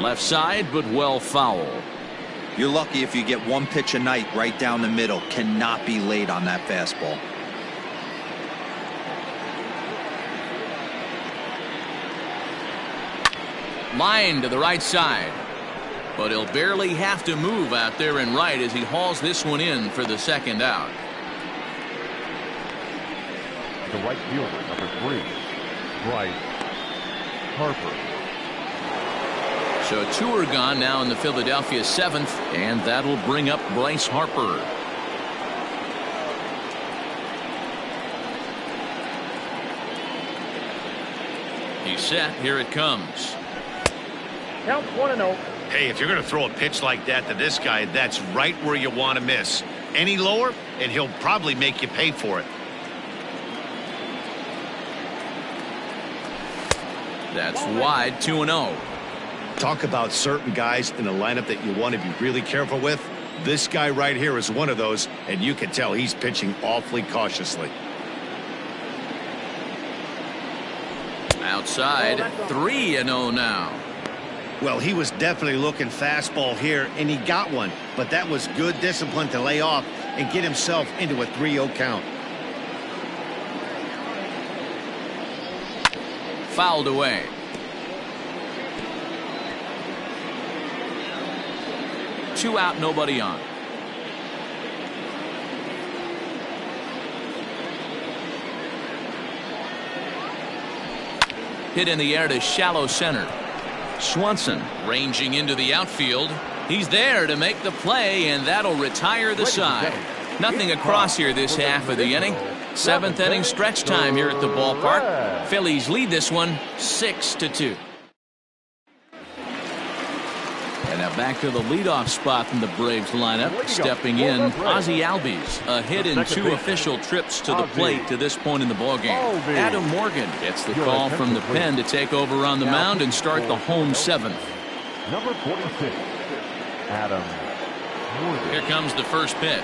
Left side, but well foul. You're lucky if you get 1 pitch a night right down the middle. Cannot be late on that fastball. Line to the right side. But he'll barely have to move out there in right as he hauls this one in for the second out. the right fielder, number 3, Bryce Harper. So 2 are gone now in the Philadelphia 7th, and that'll bring up Bryce Harper. He's set. Here it comes. Count 1-0. Hey, if you're going to throw a pitch like that to this guy, that's right where you want to miss. Any lower, and he'll probably make you pay for it. That's wide, 2-0. Talk about certain guys in the lineup that you want to be really careful with. This guy right here is one of those, and you can tell he's pitching awfully cautiously. Outside, 3-0 now. Well, he was definitely looking fastball here, and he got one. But that was good discipline to lay off and get himself into a 3-0 count. Fouled away. Two out, nobody on. Hit in the air to shallow center. Swanson ranging into the outfield. He's there to make the play, and that'll retire the side. Nothing across here this half of the inning. Seventh inning stretch time here at the ballpark. Phillies lead this one 6-2. And now back to the leadoff spot in the Braves lineup. Stepping in, Ozzie Albies. A hit in 2 official trips to the plate to this point in the ballgame. Adam Morgan gets the call from the pen to take over on the mound and start the home 7th. Number 46, Adam Morgan. Here comes the first pitch.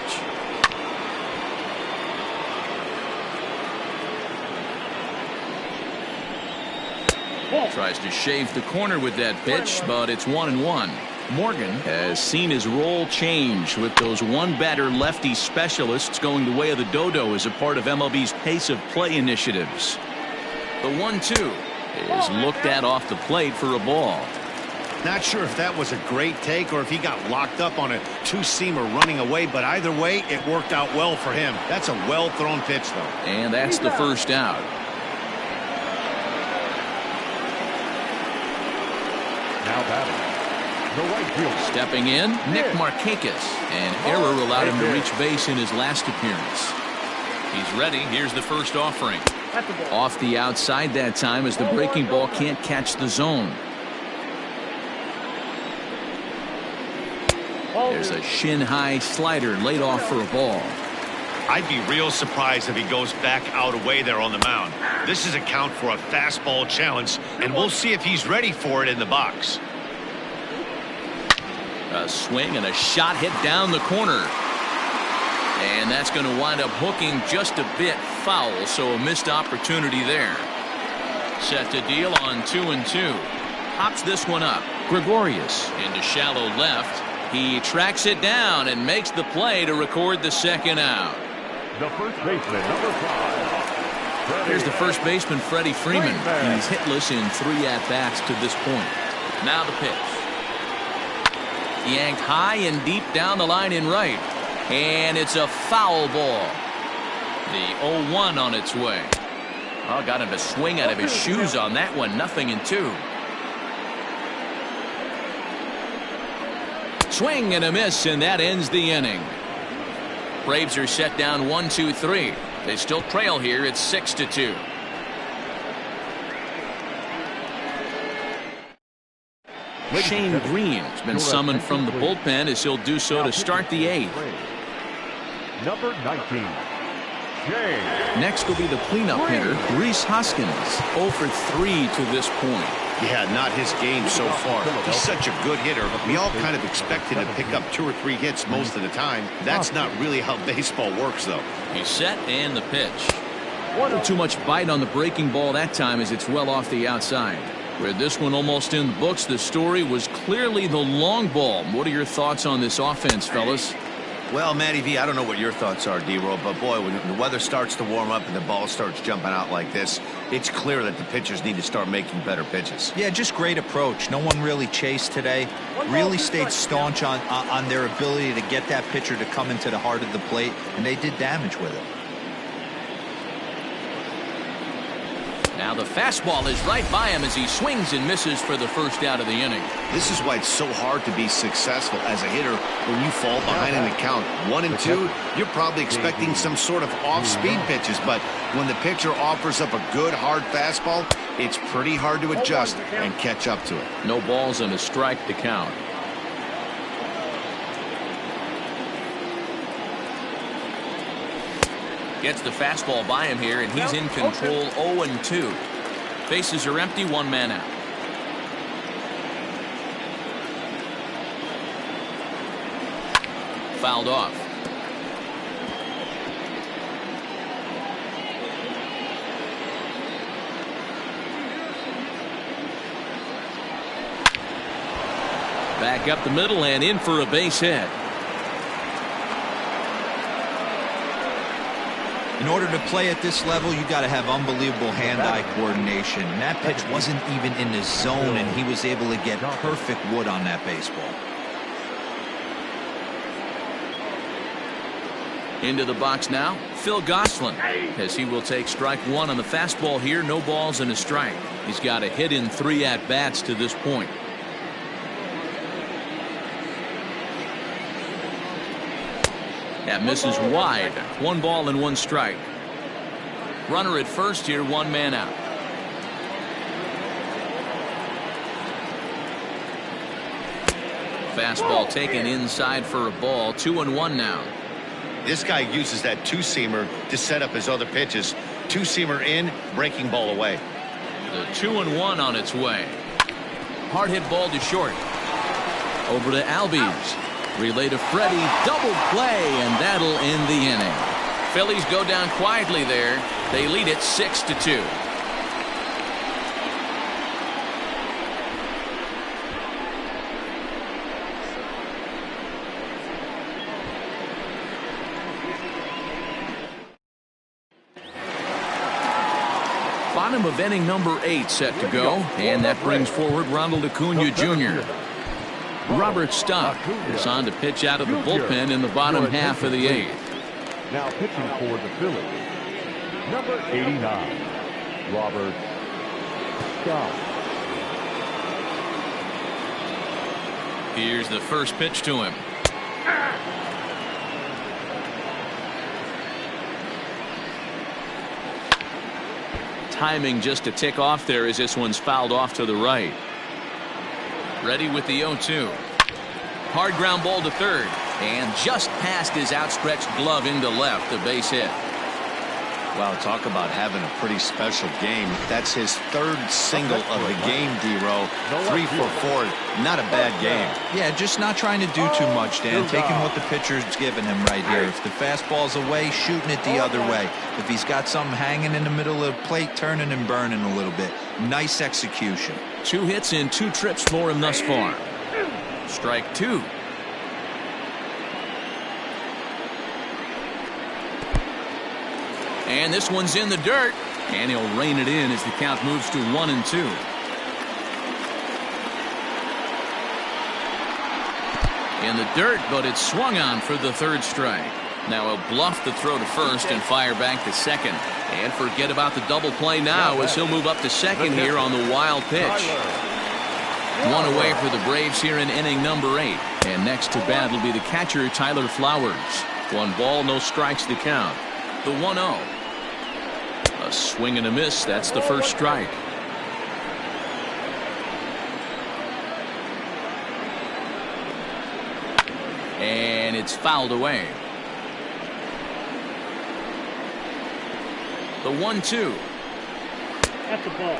Tries to shave the corner with that pitch, but it's 1-1. Morgan has seen his role change with those one-batter lefty specialists going the way of the dodo as a part of MLB's pace of play initiatives. The 1-2 is looked at off the plate for a ball. Not sure if that was a great take or if he got locked up on a two-seamer running away, but either way, it worked out well for him. That's a well-thrown pitch, though. And that's the first out. Now batting, the right fielder. Stepping in, Nick Markakis. An error allowed him to reach base in his last appearance. He's ready. Here's the first offering. Off the outside that time as the breaking ball can't catch the zone. There's a shin-high slider laid off for a ball. I'd be real surprised if he goes back out away there on the mound. This is a count for a fastball challenge, and we'll see if he's ready for it in the box. A swing and a shot hit down the corner. And that's going to wind up hooking just a bit foul, so a missed opportunity there. Set to deal on 2-2. Hops this one up. Gregorius into shallow left. He tracks it down and makes the play to record the second out. The first baseman, number 5. Here's the first baseman, Freddie Freeman. He's hitless in 3 at-bats to this point. Now the pitch. Yanked high and deep down the line in right. And it's a foul ball. The 0-1 on its way. Oh, got him to swing out of his shoes on that one. 0-2. Swing and a miss, and that ends the inning. Braves are set down 1-2-3. They still trail here. It's 6-2. Shane Green has been summoned from the bullpen as he'll do so to start the 8th. Number 19, Shane. Next will be the cleanup hitter, Reese Hoskins, 0 for 3 to this point. Yeah, not his game so far. He's such a good hitter. We all kind of expect him to pick up 2 or 3 hits most of the time. That's not really how baseball works, though. He's set and the pitch. A little too much bite on the breaking ball that time as it's well off the outside. With this one almost in the books, the story was clearly the long ball. What are your thoughts on this offense, fellas? Well, Matty V, I don't know what your thoughts are, D-Roll, but boy, when the weather starts to warm up and the ball starts jumping out like this, it's clear that the pitchers need to start making better pitches. Yeah, just great approach. No one really chased today. Really stayed staunch on their ability to get that pitcher to come into the heart of the plate, and they did damage with it. Now the fastball is right by him as he swings and misses for the first out of the inning. This is why it's so hard to be successful as a hitter when you fall behind in the count. 1 and 2, you're probably expecting some sort of off-speed pitches, but when the pitcher offers up a good hard fastball, it's pretty hard to adjust and catch up to it. No balls and a strike to count. Gets the fastball by him here, and he's in control. 0-2. Bases are empty, one man out. Fouled off. Back up the middle and in for a base hit. In order to play at this level, you got to have unbelievable hand-eye coordination. And that pitch wasn't even in the zone, and he was able to get perfect wood on that baseball. Into the box now, Phil Gosselin, as he will take strike one on the fastball here. No balls and a strike. He's got a hit in 3 at-bats to this point. That misses wide. 1 ball and 1 strike. Runner at first here, 1 man out. Fastball taken inside for a ball. 2-1 now. This guy uses that two-seamer to set up his other pitches. Two-seamer in, breaking ball away. The 2-1 on its way. Hard hit ball to short. Over to Albies. Relay to Freddie, double play, and that'll end the inning. Phillies go down quietly there. They lead it 6-2. Bottom of inning number 8 set to go, and that brings forward Ronald Acuna Jr. Robert Stock is on to pitch out of the bullpen in the bottom half of the 8th. Now pitching for the Phillies, number 89, Robert Stock. Here's the first pitch to him. Timing just a tick off there as this one's fouled off to the right. Ready with the 0-2. Hard ground ball to third, and just past his outstretched glove into left, a base hit. Wow, talk about having a pretty special game. That's his 3rd single of the game, D-Row. 3 for 4. Not a bad game. Yeah, just not trying to do too much, Dan. Taking what the pitcher's giving him right here. If the fastball's away, shooting it the other way. If he's got something hanging in the middle of the plate, turning and burning a little bit. Nice execution. 2 hits in 2 trips for him thus far. Strike 2. And this one's in the dirt, and he'll rein it in as the count moves to 1-2. In the dirt, but it's swung on for the 3rd strike. Now he'll bluff the throw to first and fire back to second. And forget about the double play now as he'll move up to second here on the wild pitch. 1 away for the Braves here in inning number 8. And next to bat will be the catcher, Tyler Flowers. 1 ball, no strikes to count. The 1-0. A swing and a miss. That's the first strike. And it's fouled away. The 1-2. That's a ball.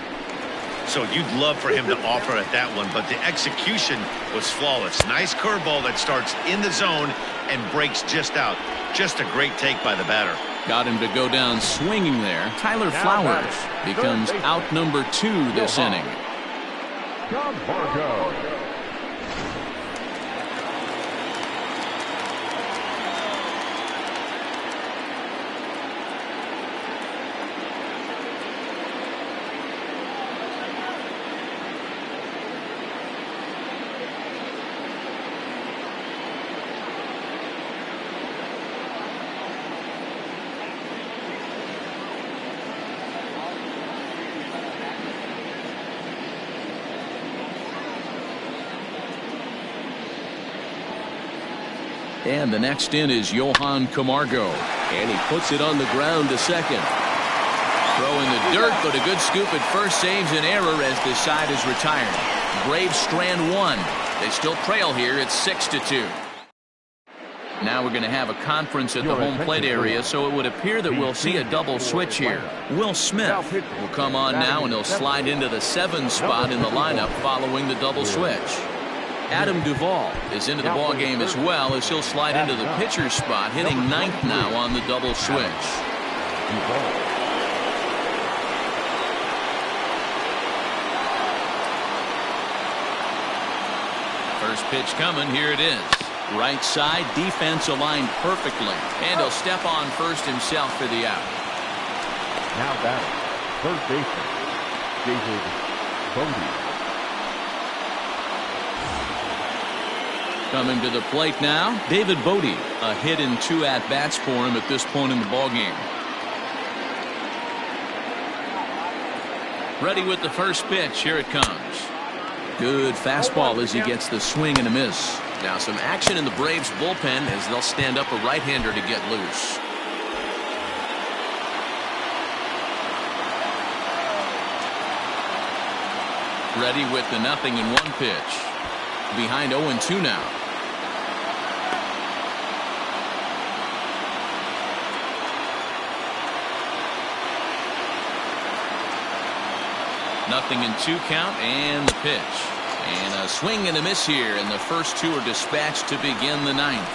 So you'd love for him to offer at that one, but the execution was flawless. Nice curveball that starts in the zone and breaks just out. Just a great take by the batter. Got him to go down swinging there. Tyler Flowers becomes out number 2 this inning. Camargo. And the next in is Johann Camargo. And he puts it on the ground to second. Throw in the dirt, but a good scoop at first saves an error as this side is retired. Braves strand 1. They still trail here at 6-2. Now we're going to have a conference at the home plate area, so it would appear that we'll see a double switch here. Will Smith will come on now, and he'll slide into the 7 spot in the lineup following the double switch. Adam Duvall is into the ball game as well, as he'll slide into the pitcher's spot, hitting 9th now on the double switch. First pitch coming, here it is. Right side, defense aligned perfectly, and he'll step on first himself for the out. Now batting, third baseman, David Gregorius. Coming to the plate now, David Bodie. A hit and 2 at-bats for him at this point in the ballgame. Ready with the first pitch. Here it comes. Good fastball as he gets the swing and a miss. Now some action in the Braves bullpen as they'll stand up a right-hander to get loose. Ready with the 0-1 pitch. Behind 0-2 now. Nothing in 2 count, and the pitch. And a swing and a miss here, and the first 2 are dispatched to begin the 9th.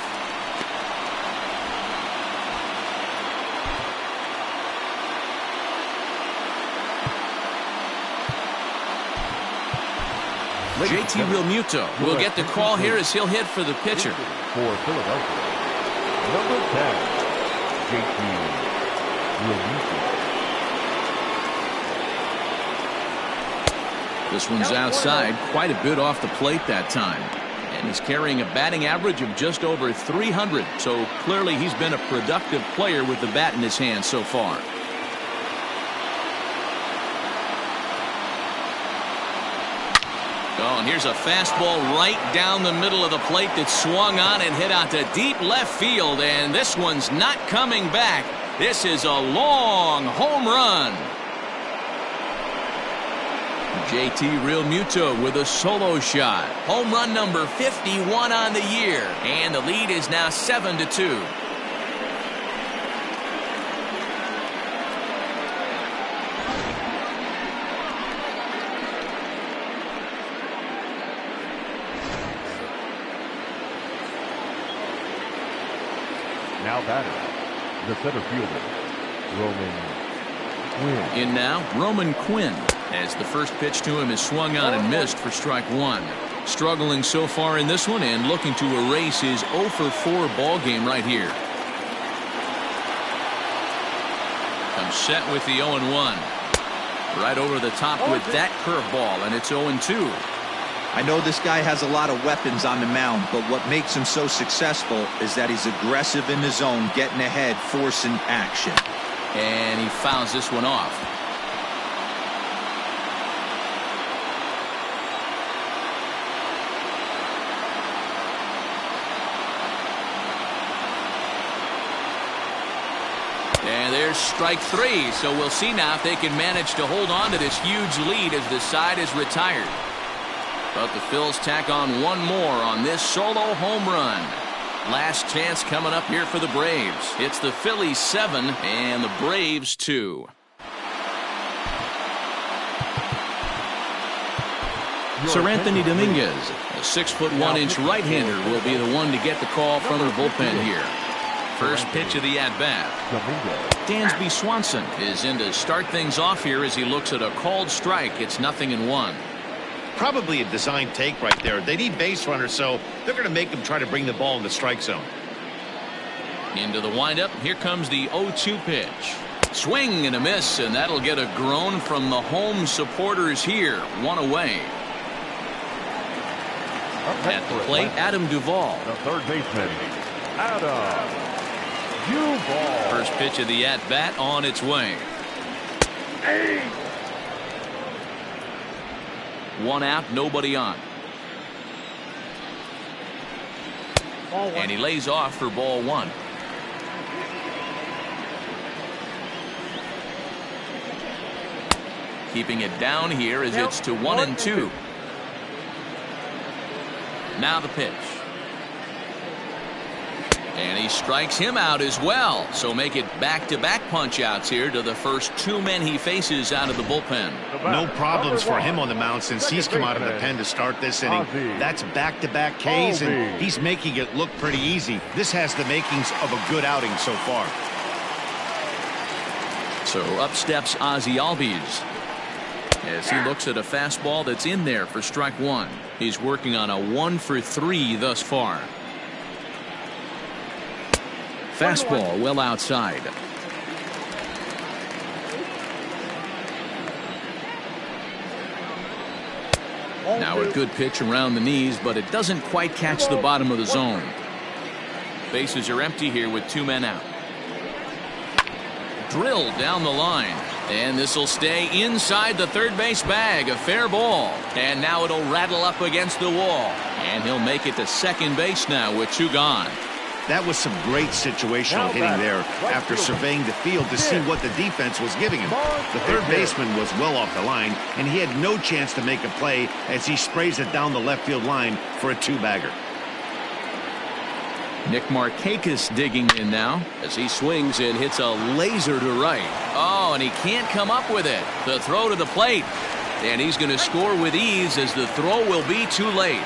JT Realmuto will get the call here as he'll hit for the pitcher. For Philadelphia, number 10, JT Realmuto. This one's outside, quite a bit off the plate that time. And he's carrying a batting average of just over 300. So clearly he's been a productive player with the bat in his hand so far. Oh, and here's a fastball right down the middle of the plate that swung on and hit out to deep left field. And this one's not coming back. This is a long home run. JT Realmuto with a solo shot. Home run number 51 on the year. And the lead is now 7-2. Now batter, the center fielder, Roman Quinn. In now, Roman Quinn, as the first pitch to him is swung on and missed for strike 1. Struggling so far in this one and looking to erase his 0-for-4 ball game right here. Comes set with the 0-1. Right over the top with that curveball, and it's 0-2. I know this guy has a lot of weapons on the mound, but what makes him so successful is that he's aggressive in the zone, getting ahead, forcing action. And he fouls this one off. And there's strike 3. So we'll see now if they can manage to hold on to this huge lead as the side is retired. But the Phils tack on one more on this solo home run. Last chance coming up here for the Braves. It's the Phillies 7 and the Braves 2. Sir Anthony Dominguez, a 6'1" right-hander, will be the one to get the call from the bullpen here. First pitch of the at-bat. Dansby Swanson is in to start things off here as he looks at a called strike. It's 0-1. Probably a design take right there. They need base runners, so they're going to make them try to bring the ball in the strike zone. Into the windup. Here comes the 0-2 pitch. Swing and a miss, and that'll get a groan from the home supporters here. One away. At the plate, Adam Duvall. The third baseman, Adam Duvall. First pitch of the at-bat on its way. One out, nobody on. And he lays off for ball 1. Keeping it down here as it's to 1-2. Now the pitch. And he strikes him out as well. So make it back-to-back punch-outs here to the first 2 men he faces out of the bullpen. No problems for him on the mound since he's come out of the pen to start this inning. That's back-to-back Ks, and he's making it look pretty easy. This has the makings of a good outing so far. So up steps Ozzie Albies as he looks at a fastball that's in there for strike 1. He's working on a 1-for-3 thus far. Fastball well outside. Now a good pitch around the knees, but it doesn't quite catch the bottom of the zone. Bases are empty here with 2 men out. Drilled down the line. And this will stay inside the third base bag. A fair ball. And now it'll rattle up against the wall. And he'll make it to second base now with 2 gone. That was some great situational hitting there after surveying the field to see what the defense was giving him. The third baseman was well off the line, and he had no chance to make a play as he sprays it down the left field line for a 2-bagger. Nick Markakis digging in now as he swings and hits a laser to right. Oh, and he can't come up with it. The throw to the plate. And he's going to score with ease as the throw will be too late.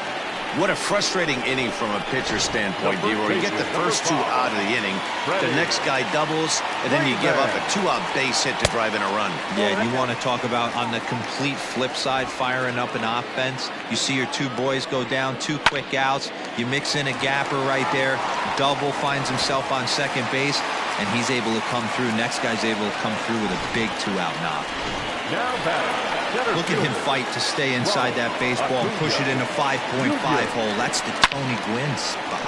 What a frustrating inning from a pitcher's standpoint, D-Roy. You get the first 2 out of the inning, the next guy doubles, and then you give up a 2-out base hit to drive in a run. Yeah, and you want to talk about on the complete flip side, firing up an offense. You see your 2 boys go down, 2 quick outs. You mix in a gapper right there. Double finds himself on second base, and he's able to come through. Next guy's able to come through with a big 2-out knock. Look at him fight to stay inside that baseball and push it in a 5.5 hole. That's the Tony Gwynn spot.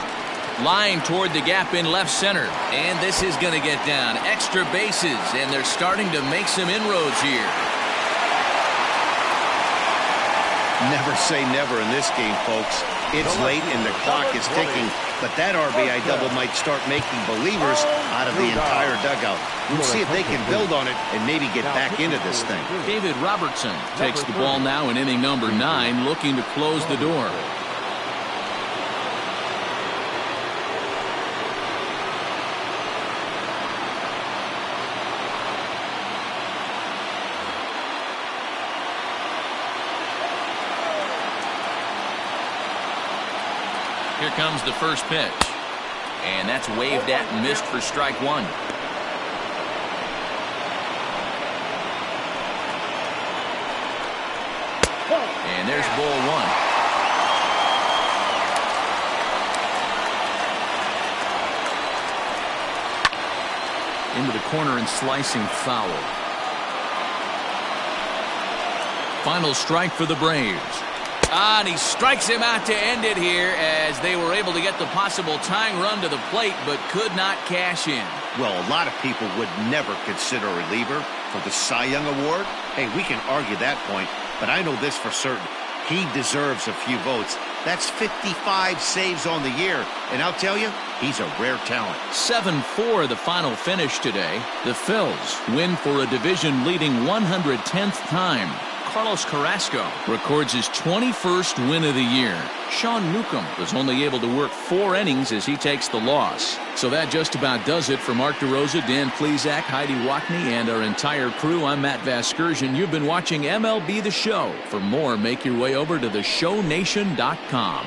Line toward the gap in left center. And this is going to get down. Extra bases, and they're starting to make some inroads here. Never say never in this game, folks. It's late and the clock is ticking, but that RBI double might start making believers out of the entire dugout. We'll see if they can build on it and maybe get back into this thing. David Robertson takes the ball now in inning number 9, looking to close the door. Here comes the first pitch. And that's waved at and missed for strike 1. And there's ball 1. Into the corner and slicing foul. Final strike for the Braves. And he strikes him out to end it here as they were able to get the possible tying run to the plate but could not cash in. Well, a lot of people would never consider a reliever for the Cy Young Award. Hey, we can argue that point, but I know this for certain. He deserves a few votes. That's 55 saves on the year, and I'll tell you, he's a rare talent. 7-4 the final finish today. The Phils win for a division-leading 110th time. Carlos Carrasco records his 21st win of the year. Sean Newcomb was only able to work 4 innings as he takes the loss. So that just about does it for Mark DeRosa, Dan Plesac, Heidi Wackney, and our entire crew. I'm Matt Vasgersian. You've been watching MLB The Show. For more, make your way over to theshownation.com.